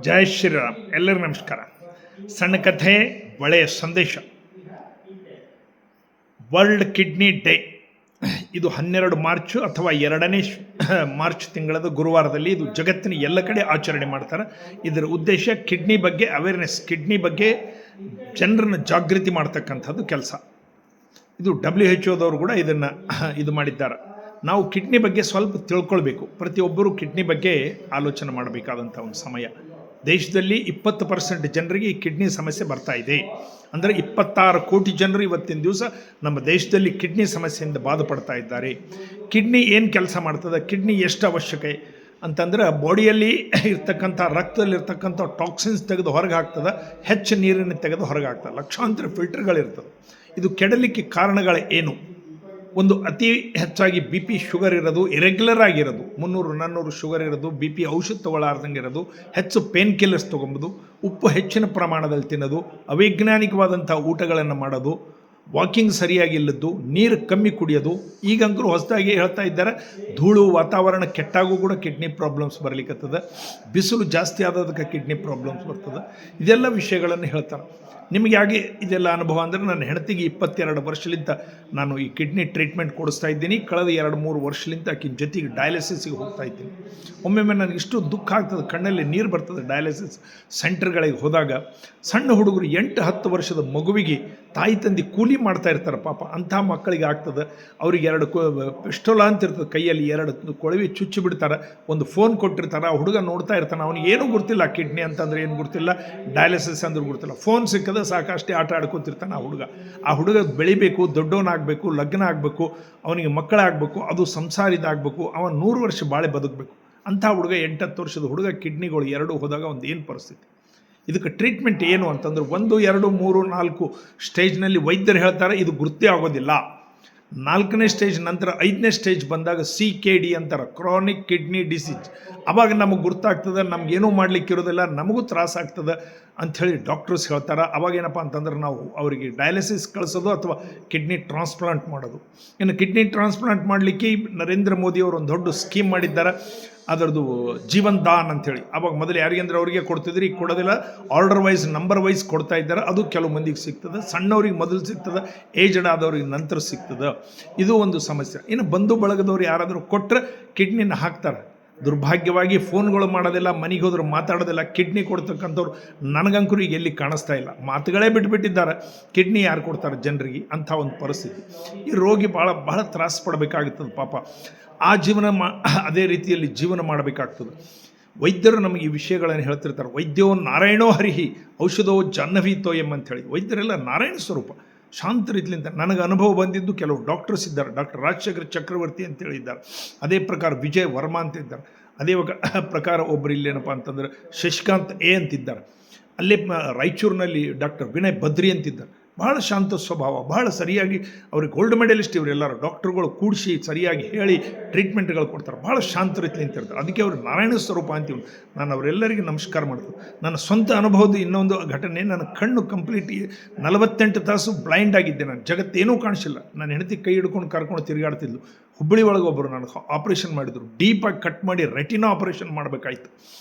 ಜೈ ಶ್ರೀರಾಮ್. ಎಲ್ಲರಿಗೂ ನಮಸ್ಕಾರ. ಸಣ್ಣ ಕಥೆ, ಒಳ್ಳೆಯ ಸಂದೇಶ. ವರ್ಲ್ಡ್ ಕಿಡ್ನಿ ಡೇ ಇದು 12 ಮಾರ್ಚ್ ಅಥವಾ 2ನೇ ಮಾರ್ಚ್ ತಿಂಗಳದ ಗುರುವಾರದಲ್ಲಿ ಇದು ಜಗತ್ತಿನ ಎಲ್ಲ ಕಡೆ ಆಚರಣೆ ಮಾಡ್ತಾರೆ. ಇದರ ಉದ್ದೇಶ ಕಿಡ್ನಿ ಬಗ್ಗೆ ಅವೇರ್ನೆಸ್, ಕಿಡ್ನಿ ಬಗ್ಗೆ ಜನರನ್ನು ಜಾಗೃತಿ ಮಾಡ್ತಕ್ಕಂಥದ್ದು ಕೆಲಸ. ಇದು WHO ಕೂಡ ಇದನ್ನು ಇದು ಮಾಡಿದ್ದಾರೆ. ನಾವು ಕಿಡ್ನಿ ಬಗ್ಗೆ ಸ್ವಲ್ಪ ತಿಳ್ಕೊಳ್ಬೇಕು. ಪ್ರತಿಯೊಬ್ಬರು ಕಿಡ್ನಿ ಬಗ್ಗೆ ಆಲೋಚನೆ ಮಾಡಬೇಕಾದಂಥ ಒಂದು ಸಮಯ. ದೇಶದಲ್ಲಿ 20% ಜನರಿಗೆ ಈ ಕಿಡ್ನಿ ಸಮಸ್ಯೆ ಬರ್ತಾ ಇದೆ. ಅಂದರೆ 26 ಕೋಟಿ ಜನರು ಇವತ್ತಿನ ದಿವಸ ನಮ್ಮ ದೇಶದಲ್ಲಿ ಕಿಡ್ನಿ ಸಮಸ್ಯೆಯಿಂದ ಬಾಧಪಡ್ತಾ ಇದ್ದಾರೆ. ಕಿಡ್ನಿ ಏನು ಕೆಲಸ ಮಾಡ್ತದೆ, ಕಿಡ್ನಿ ಎಷ್ಟು ಅವಶ್ಯಕ ಅಂತಂದ್ರೆ ಬಾಡಿಯಲ್ಲಿ ಇರ್ತಕ್ಕಂಥ ರಕ್ತದಲ್ಲಿರ್ತಕ್ಕಂಥ ಟಾಕ್ಸಿನ್ಸ್ ತೆಗೆದು ಹೊರಗೆ ಹಾಕ್ತದೆ, ಹೆಚ್ಚು ನೀರನ್ನು ತೆಗೆದು ಹೊರಗೆ ಹಾಕ್ತದೆ. ಲಕ್ಷಾಂತರ ಫಿಲ್ಟರ್ಗಳಿರ್ತದೆ. ಇದು ಕೆಡಲಿಕ್ಕೆ ಕಾರಣಗಳು ಏನು? ಒಂದು ಅತಿ ಹೆಚ್ಚಾಗಿ BP ಶುಗರ್ ಇರೋದು, ಇರೆಗ್ಯುಲರ್ ಆಗಿರೋದು, 300-400 ಶುಗರ್ ಇರೋದು, BP ಔಷಧ ತೊಗೊಳ್ಳಾರ್ದಂಗೆ ಇರೋದು, ಹೆಚ್ಚು ಪೇನ್ ಕಿಲ್ಲರ್ಸ್ ತೊಗೊಂಬೋದು, ಉಪ್ಪು ಹೆಚ್ಚಿನ ಪ್ರಮಾಣದಲ್ಲಿ ತಿನ್ನೋದು, ಅವೈಜ್ಞಾನಿಕವಾದಂಥ ಊಟಗಳನ್ನು ಮಾಡೋದು, ವಾಕಿಂಗ್ ಸರಿಯಾಗಿಲ್ಲದ್ದು, ನೀರು ಕಮ್ಮಿ ಕುಡಿಯೋದು. ಈಗಂಕರೂ ಹೊಸದಾಗಿ ಹೇಳ್ತಾ ಇದ್ದಾರೆ, ಧೂಳು ವಾತಾವರಣ ಕೆಟ್ಟಾಗೂ ಕೂಡ ಕಿಡ್ನಿ ಪ್ರಾಬ್ಲಮ್ಸ್ ಬರಲಿಕ್ಕತ್ತದ, ಬಿಸಿಲು ಜಾಸ್ತಿ ಆದದಕ್ಕೆ ಕಿಡ್ನಿ ಪ್ರಾಬ್ಲಮ್ಸ್ ಬರ್ತದೆ. ಇದೆಲ್ಲ ವಿಷಯಗಳನ್ನು ಹೇಳ್ತಾರೆ. ನಿಮಗೆ ಹಾಗೆ ಇದೆಲ್ಲ ಅನುಭವ ಅಂದರೆ, ನನ್ನ ಹೆಂಡತಿಗೆ 22 ವರ್ಷಲಿಂದ ನಾನು ಈ ಕಿಡ್ನಿ ಟ್ರೀಟ್ಮೆಂಟ್ ಕೊಡಿಸ್ತಾ ಇದ್ದೀನಿ. ಕಳೆದ 2-3 ವರ್ಷಲಿಂದ ಆಕಿನ ಜೊತೆಗೆ ಡಯಾಲಿಸಿಸ್ಗೆ ಹೋಗ್ತಾ ಇದ್ದೀನಿ. ಒಮ್ಮೊಮ್ಮೆ ನನಗೆ ಇಷ್ಟು ದುಃಖ ಆಗ್ತದೆ, ಕಣ್ಣಲ್ಲಿ ನೀರು ಬರ್ತದೆ. ಡಯಾಲಿಸಿಸ್ ಸೆಂಟರ್ಗಳಿಗೆ ಹೋದಾಗ ಸಣ್ಣ ಹುಡುಗರು 8-10 ವರ್ಷದ ಮಗುವಿಗೆ ತಾಯಿ ತಂದೆ ಕೂಲಿ ಮಾಡ್ತಾ ಇರ್ತಾರೆ. ಪಾಪ ಅಂಥ ಮಕ್ಕಳಿಗೆ ಆಗ್ತದೆ. ಅವ್ರಿಗೆ 2 ಪಿಸ್ಟೋಲ ಅಂತ ಇರ್ತದೆ ಕೈಯಲ್ಲಿ, 2 ಕೊಳವೆ ಚುಚ್ಚಿ ಬಿಡ್ತಾರೆ. ಒಂದು ಫೋನ್ ಕೊಟ್ಟಿರ್ತಾರೆ. ಆ ಹುಡುಗ ನೋಡ್ತಾ ಇರ್ತಾನೆ. ಅವನಿಗೆ ಏನೂ ಗೊತ್ತಿಲ್ಲ, ಕಿಡ್ನಿ ಅಂತಂದ್ರೆ ಏನು ಗೊತ್ತಿಲ್ಲ, ಡಯಾಲಿಸಿಸ್ ಅಂದ್ರೆ ಗೊತ್ತಿಲ್ಲ. ಫೋನ್ ಸಿಕ್ಕದ ಸಾಕಷ್ಟೇ ಆಟ ಆಡ್ಕೊತಿರ್ತಾನೆ ಆ ಹುಡುಗ ಬೆಳಿಬೇಕು, ದೊಡ್ಡವನಾಗಬೇಕು, ಲಗ್ನ ಆಗಬೇಕು, ಅವನಿಗೆ ಮಕ್ಕಳಾಗಬೇಕು, ಅದು ಸಂಸಾರಿದಾಗಬೇಕು, ಅವನು 100 ವರ್ಷ ಬಾಳೆ ಬದುಕಬೇಕು. ಅಂಥ ಹುಡುಗ 8-10 ವರ್ಷದ ಹುಡುಗ ಕಿಡ್ನಿಗಳು 2 ಹೋದಾಗ ಒಂದು ಏನು ಪರಿಸ್ಥಿತಿ? ಇದಕ್ಕೆ ಟ್ರೀಟ್ಮೆಂಟ್ ಏನು ಅಂತಂದ್ರೆ 1, 2, 3, 4 ಸ್ಟೇಜ್ನಲ್ಲಿ ವೈದ್ಯರು ಹೇಳ್ತಾರೆ ಇದು ಗುರ್ತೇ ಆಗೋದಿಲ್ಲ. 4ನೇ ಸ್ಟೇಜ್ ನಂತರ 5ನೇ ಸ್ಟೇಜ್ ಬಂದಾಗ CKD ಅಂತಾರೆ, ಕ್ರಾನಿಕ್ ಕಿಡ್ನಿ ಡಿಸೀಸ್. ಅವಾಗ ನಮಗೆ ಗುರ್ತಾಗ್ತದೆ, ನಮಗೇನೂ ಮಾಡಲಿಕ್ಕಿರೋದಿಲ್ಲ, ನಮಗೂ ತ್ರಾಸಾಗ್ತದೆ ಅಂಥೇಳಿ ಡಾಕ್ಟರ್ಸ್ ಹೇಳ್ತಾರೆ. ಅವಾಗೇನಪ್ಪ ಅಂತಂದ್ರೆ ನಾವು ಅವರಿಗೆ ಡಯಾಲಿಸಿಸ್ ಕಳಿಸೋದು ಅಥವಾ ಕಿಡ್ನಿ ಟ್ರಾನ್ಸ್ಪ್ಲಾಂಟ್ ಮಾಡೋದು. ಇನ್ನು ಕಿಡ್ನಿ ಟ್ರಾನ್ಸ್ಪ್ಲಾಂಟ್ ಮಾಡಲಿಕ್ಕೆ ನರೇಂದ್ರ ಮೋದಿಯವರು ಒಂದು ದೊಡ್ಡ ಸ್ಕೀಮ್ ಮಾಡಿದ್ದಾರೆ. ಅದರದ್ದು ಜೀವನ್ ದಾನ್ ಅಂಥೇಳಿ. ಅವಾಗ ಮೊದಲು ಯಾರಿಗಂದ್ರೆ ಅವರಿಗೆ ಕೊಡ್ತಿದ್ರು, ಈಗ ಕೊಡೋದಿಲ್ಲ. ಆರ್ಡರ್ ವೈಸ್, ನಂಬರ್ ವೈಸ್ ಕೊಡ್ತಾ ಇದ್ದಾರೆ. ಅದು ಕೆಲವು ಮಂದಿಗೆ ಸಿಗ್ತದೆ. ಸಣ್ಣವ್ರಿಗೆ ಮೊದಲು ಸಿಗ್ತದೆ, ಏಜ್ಡ್ ಆದವ್ರಿಗೆ ನಂತರ ಸಿಗ್ತದೆ. ಇದು ಒಂದು ಸಮಸ್ಯೆ. ಇನ್ನು ಬಂಧು ಬಳಗದವ್ರು ಯಾರಾದರೂ ಕೊಟ್ಟರೆ ಕಿಡ್ನಿನ ಹಾಕ್ತಾರೆ. ದುರ್ಭಾಗ್ಯವಾಗಿ ಫೋನ್ಗಳು ಮಾಡೋದಿಲ್ಲ, ಮನೆಗೆ ಹೋದ್ರೆ ಮಾತಾಡೋದಿಲ್ಲ. ಕಿಡ್ನಿ ಕೊಡ್ತಕ್ಕಂಥವ್ರು ನನಗಂಕರು ಈಗ ಎಲ್ಲಿ ಕಾಣಿಸ್ತಾ ಇಲ್ಲ. ಮಾತುಗಳೇ ಬಿಟ್ಬಿಟ್ಟಿದ್ದಾರೆ. ಕಿಡ್ನಿ ಯಾರು ಕೊಡ್ತಾರೆ ಜನರಿಗೆ? ಅಂಥ ಒಂದು ಪರಿಸ್ಥಿತಿ. ಈ ರೋಗಿ ಬಹಳ ತ್ರಾಸ ಪಡಬೇಕಾಗುತ್ತದೆ ಪಾಪ. ಆ ಜೀವನ ಅದೇ ರೀತಿಯಲ್ಲಿ ಜೀವನ ಮಾಡಬೇಕಾಗ್ತದೆ. ವೈದ್ಯರು ನಮಗೆ ಈ ವಿಷಯಗಳನ್ನು ಹೇಳ್ತಿರ್ತಾರೆ. ವೈದ್ಯೋ ನಾರಾಯಣೋ ಹರಿಹಿ ಔಷಧೋ ಜಾಹ್ನವೀತೋ ಎಂಬಂಥೇಳಿ. ವೈದ್ಯರೆಲ್ಲ ನಾರಾಯಣ ಸ್ವರೂಪ, ಶಾಂತ ರೀತಿಯಿಂದ. ನನಗೆ ಅನುಭವ ಬಂದಿದ್ದು ಕೆಲವು ಡಾಕ್ಟರ್ಸ್ ಇದ್ದಾರೆ. ಡಾಕ್ಟರ್ ರಾಜಶೇಖರ್ ಚಕ್ರವರ್ತಿ ಅಂತೇಳಿ ಇದ್ದಾರೆ. ಅದೇ ಪ್ರಕಾರ ವಿಜಯ್ ವರ್ಮಾ ಅಂತ ಇದ್ದಾರೆ. ಅದೇ ಪ್ರಕಾರ ಒಬ್ಬರು ಇಲ್ಲೇನಪ್ಪ ಅಂತಂದರೆ ಶಶಿಕಾಂತ್ A ಅಂತಿದ್ದಾರೆ. ಅಲ್ಲೇ ರಾಯಚೂರಿನಲ್ಲಿ ಡಾಕ್ಟರ್ ವಿನಯ್ ಬದ್ರಿ ಅಂತಿದ್ದಾರೆ. ಬಹಳ ಶಾಂತ ಸ್ವಭಾವ, ಬಹಳ ಸರಿಯಾಗಿ ಅವ್ರಿಗೆ ಗೋಲ್ಡ್ ಮೆಡಲಿಸ್ಟ್ ಇವರೆಲ್ಲರೂ ಡಾಕ್ಟ್ರುಗಳು ಕೂಡಿಸಿ ಸರಿಯಾಗಿ ಹೇಳಿ ಟ್ರೀಟ್ಮೆಂಟ್ಗಳು ಕೊಡ್ತಾರೆ. ಭಾಳ ಶಾಂತ ರೀತಿಯಲ್ಲಿ ನಿಂತಿರ್ತಾರೆ. ಅದಕ್ಕೆ ಅವರು ನಾರಾಯಣ ಸ್ವರೂಪ ಅಂತೀವಿ. ನಾನು ಅವರೆಲ್ಲರಿಗೂ ನಮಸ್ಕಾರ ಮಾಡ್ತೀನಿ. ನನ್ನ ಸ್ವಂತ ಅನುಭವದ ಇನ್ನೊಂದು ಘಟನೆ, ನನ್ನ ಕಣ್ಣು ಕಂಪ್ಲೀಟ್ 48 ತಾಸು ಬ್ಲೈಂಡ್ ಆಗಿದ್ದೆ. ನಾನು ಜಗತ್ತೇನೂ ಕಾಣಿಸಿಲ್ಲ. ನನ್ನ ಹೆಂಡತಿ ಕೈ ಹಿಡ್ಕೊಂಡು ಕರ್ಕೊಂಡು ತಿರುಗಾಡ್ತಿದ್ಲು. ಹುಬ್ಬಳ್ಳಿ ಒಳಗೆ ಒಬ್ಬರು ನನಗೆ ಆಪರೇಷನ್ ಮಾಡಿದರು. ಡೀಪಾಗಿ ಕಟ್ ಮಾಡಿ ರೆಟಿನಾ ಆಪರೇಷನ್ ಮಾಡಬೇಕಾಯ್ತು.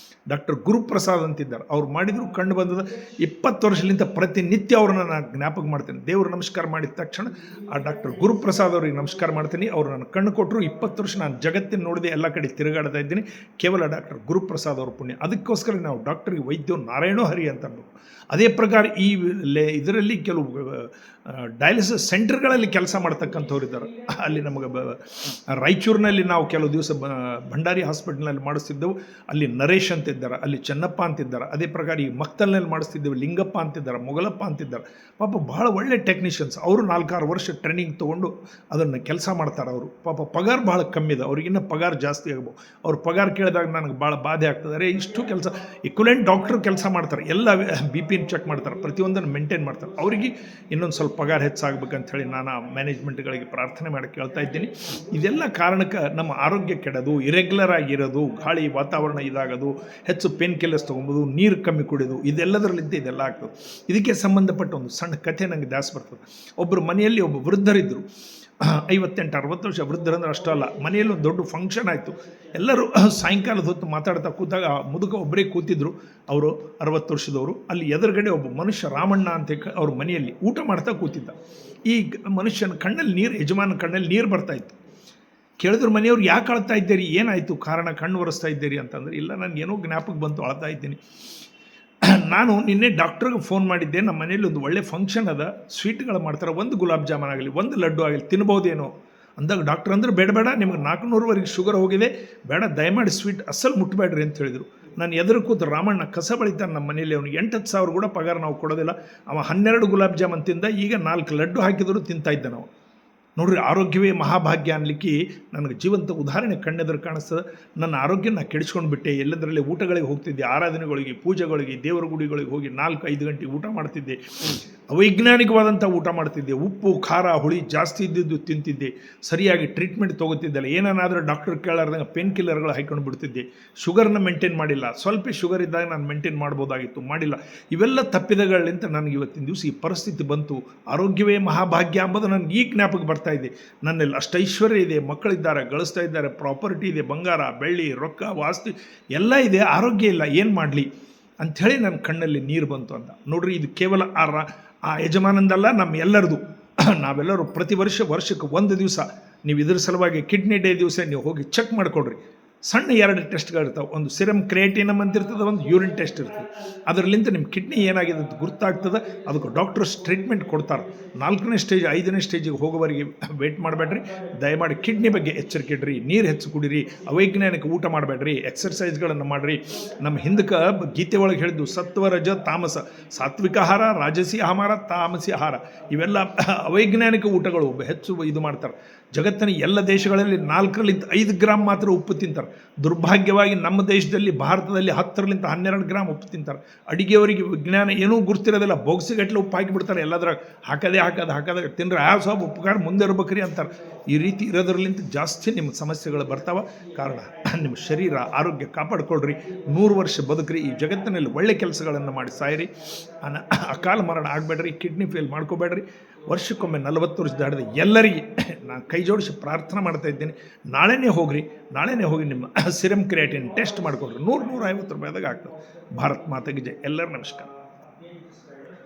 ಡಾಕ್ಟರ್ ಗುರುಪ್ರಸಾದ್ ಅಂತಿದ್ದಾರೆ. ಅವ್ರು ಮಾಡಿದ್ರು, ಕಣ್ಣು ಬಂದದ. 20 ವರ್ಷದಿಂದ ಪ್ರತಿನಿತ್ಯ ಅವ್ರನ್ನ ನಾನು ಜ್ಞಾಪಕ ಮಾಡ್ತೇನೆ. ದೇವರು ನಮಸ್ಕಾರ ಮಾಡಿದ ತಕ್ಷಣ ಆ ಡಾಕ್ಟರ್ ಗುರುಪ್ರಸಾದ್ ಅವ್ರಿಗೆ ನಮಸ್ಕಾರ ಮಾಡ್ತೀನಿ. ಅವರು ನನ್ನ ಕಣ್ಣು ಕೊಟ್ಟರು. 20 ವರ್ಷ ನಾನು ಜಗತ್ತಿನ ನೋಡಿದೆ, ಎಲ್ಲ ಕಡೆ ತಿರುಗಾಡ್ತಾ ಇದ್ದೀನಿ. ಕೇವಲ ಡಾಕ್ಟರ್ ಗುರುಪ್ರಸಾದ್ ಅವ್ರ ಪುಣ್ಯ. ಅದಕ್ಕೋಸ್ಕರ ನಾವು ಡಾಕ್ಟರ್ಗೆ ವೈದ್ಯೋ ನಾರಾಯಣೋ ಹರಿ ಅಂತ ಅನ್ಬೇಕು. ಅದೇ ಪ್ರಕಾರ ಈ ಇದರಲ್ಲಿ ಕೆಲವು ಡಯಾಲಿಸಿಸ್ ಸೆಂಟರ್ಗಳಲ್ಲಿ ಕೆಲಸ ಮಾಡ್ತಕ್ಕಂಥವ್ರು ಇದ್ದಾರೆ. ಅಲ್ಲಿ ನಮಗೆ ರಾಯಚೂರಿನಲ್ಲಿ ನಾವು ಕೆಲವು ದಿವಸ ಭಂಡಾರಿ ಹಾಸ್ಪಿಟಲ್ನಲ್ಲಿ ಮಾಡಿಸ್ತಿದ್ದೆವು. ಅಲ್ಲಿ ನರೇಶ್ ಅಂತಿದ್ದಾರೆ, ಅಲ್ಲಿ ಚೆನ್ನಪ್ಪ ಅಂತಿದ್ದಾರೆ. ಅದೇ ಪ್ರಕಾರ ಈ ಮಕ್ತಲ್ನಲ್ಲಿ ಮಾಡಿಸ್ತಿದ್ದೆವು, ಲಿಂಗಪ್ಪ ಅಂತಿದ್ದಾರೆ, ಮೊಗಲಪ್ಪ ಅಂತಿದ್ದಾರೆ. ಪಾಪ ಬಹಳ ಒಳ್ಳೆ ಟೆಕ್ನಿಷಿಯನ್ಸ್. ಅವರು 4-6 ವರ್ಷ ಟ್ರೈನಿಂಗ್ ತೊಗೊಂಡು ಅದನ್ನು ಕೆಲಸ ಮಾಡ್ತಾರೆ. ಅವರು ಪಾಪ ಪಗಾರ ಭಾಳ ಕಮ್ಮಿ ಇದೆ. ಅವ್ರಿಗಿನ್ನ ಪಗಾರ ಜಾಸ್ತಿ ಆಗ್ಬೋದು. ಅವ್ರ ಪಗಾರ ಕೇಳಿದಾಗ ನನಗೆ ಭಾಳ ಬಾಧೆ ಆಗ್ತದೆ. ಇಷ್ಟು ಕೆಲಸ ಇಕ್ವಲೆಂಟ್ ಡಾಕ್ಟ್ರು ಕೆಲಸ ಮಾಡ್ತಾರೆ. ಎಲ್ಲ BP ಚೆಕ್ ಮಾಡ್ತಾರೆ, ಪ್ರತಿಯೊಂದನ್ನು ಮೇಂಟೈನ್ ಮಾಡ್ತಾರೆ. ಅವರಿಗೆ ಇನ್ನೊಂದು ಸ್ವಲ್ಪ ಪಗಾರ ಹೆಚ್ಚಾಗಬೇಕಂಥೇಳಿ ನಾನು ಮ್ಯಾನೇಜ್ಮೆಂಟ್ಗಳಿಗೆ ಪ್ರಾರ್ಥನೆ ಮಾಡಿ ಕೇಳ್ತಾ ಇದ್ದೀನಿ. ಇದೆಲ್ಲ ಕಾರಣಕ್ಕೆ ನಮ್ಮ ಆರೋಗ್ಯ ಕೆಡೋದು, ಇರೆಗ್ಯುಲರ್ ಆಗಿರೋದು, ಗಾಳಿ ವಾತಾವರಣ ಇದಾಗೋದು, ಹೆಚ್ಚು ಪೇನ್ ಕಿಲ್ಲರ್ಸ್ ತೊಗೊಬೋದು, ನೀರು ಕಮ್ಮಿ ಕುಡಿಯೋದು, ಇದೆಲ್ಲದರಲ್ಲಿದ್ದ ಇದೆಲ್ಲ ಆಗ್ತದೆ. ಇದಕ್ಕೆ ಸಂಬಂಧಪಟ್ಟ ಒಂದು ಸಣ್ಣ ಕಥೆ ನನಗೆ ದಾಸ ಬರ್ತದೆ. ಒಬ್ಬರು ಮನೆಯಲ್ಲಿ ಒಬ್ಬ ವೃದ್ಧರಿದ್ದರು. 58-60 ವರ್ಷ ವೃದ್ಧರಂದ್ರೆ ಅಷ್ಟಲ್ಲ, ಮನೆಯಲ್ಲಿ ಒಂದು ದೊಡ್ಡ ಫಂಕ್ಷನ್ ಆಯಿತು. ಎಲ್ಲರೂ ಸಾಯಂಕಾಲದ ಹೊತ್ತು ಮಾತಾಡ್ತಾ ಕೂತಾಗ ಮುದುಕ ಒಬ್ಬರೇ ಕೂತಿದ್ರು, ಅವರು 60 ವರ್ಷದವರು. ಅಲ್ಲಿ ಎದುರುಗಡೆ ಒಬ್ಬ ಮನುಷ್ಯ ರಾಮಣ್ಣ ಅಂತ ಅವ್ರ ಮನೆಯಲ್ಲಿ ಊಟ ಮಾಡ್ತಾ ಕೂತಿದ್ದ. ಈ ಮನುಷ್ಯನ ಕಣ್ಣಲ್ಲಿ ನೀರು, ಯಜಮಾನ ಕಣ್ಣಲ್ಲಿ ನೀರು ಬರ್ತಾಯಿತ್ತು. ಕೇಳಿದ್ರು ಮನೆಯವ್ರು, ಯಾಕೆ ಅಳ್ತಾ ಇದ್ದೀರಿ, ಏನಾಯಿತು ಕಾರಣ, ಕಣ್ಣು ಒರೆಸ್ತಾ ಇದ್ದೀರಿ ಅಂತಂದರೆ, ಇಲ್ಲ ನನಗೆ ಏನೋ ಜ್ಞಾಪಕ ಬಂತು, ಅಳ್ತಾ ಇದ್ದೀನಿ. ನಾನು ನಿನ್ನೆ ಡಾಕ್ಟ್ರಿಗೆ ಫೋನ್ ಮಾಡಿದ್ದೆ, ನಮ್ಮ ಮನೇಲಿ ಒಂದು ಒಳ್ಳೆ ಫಂಕ್ಷನ್ ಅದ, ಸ್ವೀಟ್ಗಳು ಮಾಡ್ತಾರೆ, ಒಂದು ಗುಲಾಬ್ ಜಾಮೂನ್ ಆಗಲಿ, ಒಂದು ಲಡ್ಡು ಆಗಲಿ, ತಿನ್ಬೋದೇನೋ ಅಂದಾಗ ಡಾಕ್ಟ್ರ್ ಅಂದ್ರೆ ಬೇಡ, ನಿಮ್ಗೆ 400ವರೆಗೆ ಶುಗರ್ ಹೋಗಿದೆ, ಬೇಡ, ದಯಮಾಡಿ ಸ್ವೀಟ್ ಅಸಲು ಮುಟ್ಟಬೇಡ್ರಿ ಅಂತ ಹೇಳಿದರು. ನಾನು ಎದುರು ಕೂತು ರಾಮಣ್ಣ ಕಸ ಬಳಿತಾನೆ ನಮ್ಮ ಮನೇಲಿ, ಅವ್ನಿಗೆ 8-10 ಸಾವಿರ ಕೂಡ ಪಗಾರ ನಾವು ಕೊಡೋದಿಲ್ಲ. ಅವ 12 ಗುಲಾಬ್ ಜಾಮೂನ್ ತಿಂದ, ಈಗ 4 ಲಡ್ಡು ಹಾಕಿದ್ರು ತಿಂತಾ ಇದ್ದ. ನಾವು ನೋಡ್ರಿ, ಆರೋಗ್ಯವೇ ಮಹಾಭಾಗ್ಯ ಅನ್ಲಿಕ್ಕೆ ನನಗೆ ಜೀವಂತ ಉದಾಹರಣೆ ಕಣ್ಣೆದುರು ಕಾಣಿಸ್ತದೆ. ನನ್ನ ಆರೋಗ್ಯ ನಾನು ಕೆಡಿಸ್ಕೊಂಡು ಬಿಟ್ಟೆ. ಎಲ್ಲದರಲ್ಲಿ ಊಟಗಳಿಗೆ ಹೋಗ್ತಿದ್ದೆ, ಆರಾಧನೆಗಳಿಗೆ, ಪೂಜೆಗಳಿಗೆ, ದೇವರ ಗುಡಿಗಳಿಗೆ ಹೋಗಿ 4-5 ಗಂಟೆ ಊಟ ಮಾಡ್ತಿದ್ದೆ, ಅವೈಜ್ಞಾನಿಕವಾದಂಥ ಊಟ ಮಾಡ್ತಿದ್ದೆ, ಉಪ್ಪು ಖಾರ ಹುಳಿ ಜಾಸ್ತಿ ಇದ್ದಿದ್ದು ತಿಂತಿದ್ದೆ, ಸರಿಯಾಗಿ ಟ್ರೀಟ್ಮೆಂಟ್ ತೊಗೋತಿದ್ದಲ್ಲ, ಏನಾದರೂ ಡಾಕ್ಟರ್ ಕೇಳಾರ್ದಂಗೆ ಪೇನ್ ಕಿಲ್ಲರ್ಗಳು ಹಾಕೊಂಡು ಬಿಡ್ತಿದ್ದೆ, ಶುಗರ್ನ ಮೇಂಟೈನ್ ಮಾಡಿಲ್ಲ. ಸ್ವಲ್ಪ ಶುಗರ್ ಇದ್ದಾಗ ನಾನು ಮೇಂಟೈನ್ ಮಾಡ್ಬೋದಾಗಿತ್ತು, ಮಾಡಿಲ್ಲ. ಇವೆಲ್ಲ ತಪ್ಪಿದಗಳಿಂದ ನನಗೆ ಇವತ್ತಿನ ದಿವಸ ಈ ಪರಿಸ್ಥಿತಿ ಬಂತು. ಆರೋಗ್ಯವೇ ಮಹಾಭಾಗ್ಯ ಎಂಬುದು ನನಗೆ ಈ ಜ್ಞಾಪಕ ಬರ್ತಾ ಇದೆ. ನನ್ನಲ್ಲಿ ಅಷ್ಟು ಐಶ್ವರ್ಯ ಇದೆ, ಮಕ್ಕಳಿದ್ದಾರೆ, ಗಳಿಸ್ತಾ ಇದ್ದಾರೆ, ಪ್ರಾಪರ್ಟಿ ಇದೆ, ಬಂಗಾರ ಬೆಳ್ಳಿ ರೊಕ್ಕ ವಾಸ್ತು ಎಲ್ಲ ಇದೆ, ಆರೋಗ್ಯ ಇಲ್ಲ, ಏನು ಮಾಡಲಿ ಅಂಥೇಳಿ ನನ್ನ ಕಣ್ಣಲ್ಲಿ ನೀರು ಬಂತು ಅಂತ. ನೋಡ್ರಿ, ಇದು ಕೇವಲ ಆ ಯಜಮಾನಂದಲ್ಲ, ನಮ್ಮ ಎಲ್ಲರದು. ನಾವೆಲ್ಲರೂ ಪ್ರತಿ ವರ್ಷಕ್ಕೆ ಒಂದು ದಿವಸ ನೀವು ಇದ್ರ ಸಲುವಾಗಿ ಕಿಡ್ನಿ ಡೇ ದಿವಸ ನೀವು ಹೋಗಿ ಚೆಕ್ ಮಾಡಿಕೊಡ್ರಿ. ಸಣ್ಣ 2 ಟೆಸ್ಟ್ಗಳಿರ್ತಾವೆ, ಒಂದು ಸಿರಮ್ ಕ್ರಿಯೇಟಿನಮ್ ಅಂತ ಇರ್ತದೆ, ಒಂದು ಯೂರಿನ್ ಟೆಸ್ಟ್ ಇರ್ತದೆ. ಅದರಲ್ಲಿಂದ ನಿಮ್ಮ ಕಿಡ್ನಿ ಏನಾಗಿದೆ ಅಂತ ಗುರ್ತಾಗ್ತದೆ. ಅದಕ್ಕೆ ಡಾಕ್ಟರ್ಸ್ ಟ್ರೀಟ್ಮೆಂಟ್ ಕೊಡ್ತಾರೆ. 4ನೇ ಸ್ಟೇಜ್ 5ನೇ ಸ್ಟೇಜಿಗೆ ಹೋಗೋವರೆಗೆ ವೇಟ್ ಮಾಡಬೇಡ್ರಿ. ದಯಮಾಡಿ ಕಿಡ್ನಿ ಬಗ್ಗೆ ಎಚ್ಚರಿಕೆ ಇಡ್ರಿ, ನೀರು ಹೆಚ್ಚು ಕುಡೀರಿ, ಅವೈಜ್ಞಾನಿಕ ಊಟ ಮಾಡಬೇಡ್ರಿ, ಎಕ್ಸರ್ಸೈಸ್ಗಳನ್ನು ಮಾಡಿರಿ. ನಮ್ಮ ಹಿಂದಕ್ಕೆ ಗೀತೆ ಒಳಗೆ ಹೇಳಿದ್ದು ಸತ್ವ ರಜ ತಾಮಸ, ಸಾತ್ವಿಕ ಆಹಾರ, ರಾಜಸಿ ಆಹಾರ, ತಾಮಸಿ ಆಹಾರ, ಇವೆಲ್ಲ ಅವೈಜ್ಞಾನಿಕ ಊಟಗಳು. ಹೆಚ್ಚು ಇದು ಮಾಡ್ತಾರೆ. ಜಗತ್ತಿನ ಎಲ್ಲ ದೇಶಗಳಲ್ಲಿ 4-5 ಗ್ರಾಮ್ ಮಾತ್ರ ಉಪ್ಪು ತಿಂತಾರೆ. ದುರ್ಭಾಗ್ಯವಾಗಿ ನಮ್ಮ ದೇಶದಲ್ಲಿ, ಭಾರತದಲ್ಲಿ 10-12 ಗ್ರಾಮ್ ಉಪ್ಪು ತಿಂತಾರೆ. ಅಡಿಗೆಯವರಿಗೆ ವಿಜ್ಞಾನ ಏನೂ ಗುರ್ತಿರೋದಿಲ್ಲ, ಬೊಗ್ಸಿಗಟ್ಟಲೆ ಉಪ್ಪು ಹಾಕಿಬಿಡ್ತಾರೆ. ಎಲ್ಲದ್ರ ಹಾಕದೆ ತಿಂದ್ರೆ ಸ್ವಲ್ಪ ಉಪ್ಪುಗಾರ ಮುಂದೆ ಇರ್ಬೇಕ್ರಿ ಅಂತಾರೆ. ಈ ರೀತಿ ಇರೋದ್ರಲ್ಲಿಂತ ಜಾಸ್ತಿ ನಿಮ್ಮ ಸಮಸ್ಯೆಗಳು ಬರ್ತಾವೆ. ಕಾರಣ ನಿಮ್ಮ ಶರೀರ ಆರೋಗ್ಯ ಕಾಪಾಡ್ಕೊಳ್ರಿ, 100 ವರ್ಷ ಬದುಕ್ರಿ, ಈ ಜಗತ್ತಿನಲ್ಲಿ ಒಳ್ಳೆ ಕೆಲಸಗಳನ್ನು ಮಾಡಿ ಸಾಯಿರಿ, ಅಕಾಲ ಮರಣ ಆಗಬೇಡ್ರಿ, ಕಿಡ್ನಿ ಫೇಲ್ ಮಾಡ್ಕೋಬೇಡ್ರಿ. ವರ್ಷಕ್ಕೊಮ್ಮೆ 40 ವರ್ಷ ದಾಟಿದ ಎಲ್ಲರಿಗೆ ನಾನು ಕೈ ಜೋಡಿಸಿ ಪ್ರಾರ್ಥನೆ ಮಾಡ್ತಾ ಇದ್ದೀನಿ, ನಾಳೆನೇ ಹೋಗಿ ನಿಮ್ಮ ಸಿರಮ್ ಕ್ರಿಯಾಟಿನ್ ಟೆಸ್ಟ್ ಮಾಡಿಕೊಡ್ರಿ. 100-150 ರೂಪಾಯಿದಾಗ ಆಗ್ತದೆ. ಭಾರತ್ ಮಾತೆಗೆ ಜೈ. ಎಲ್ಲರೂ ನಮಸ್ಕಾರ.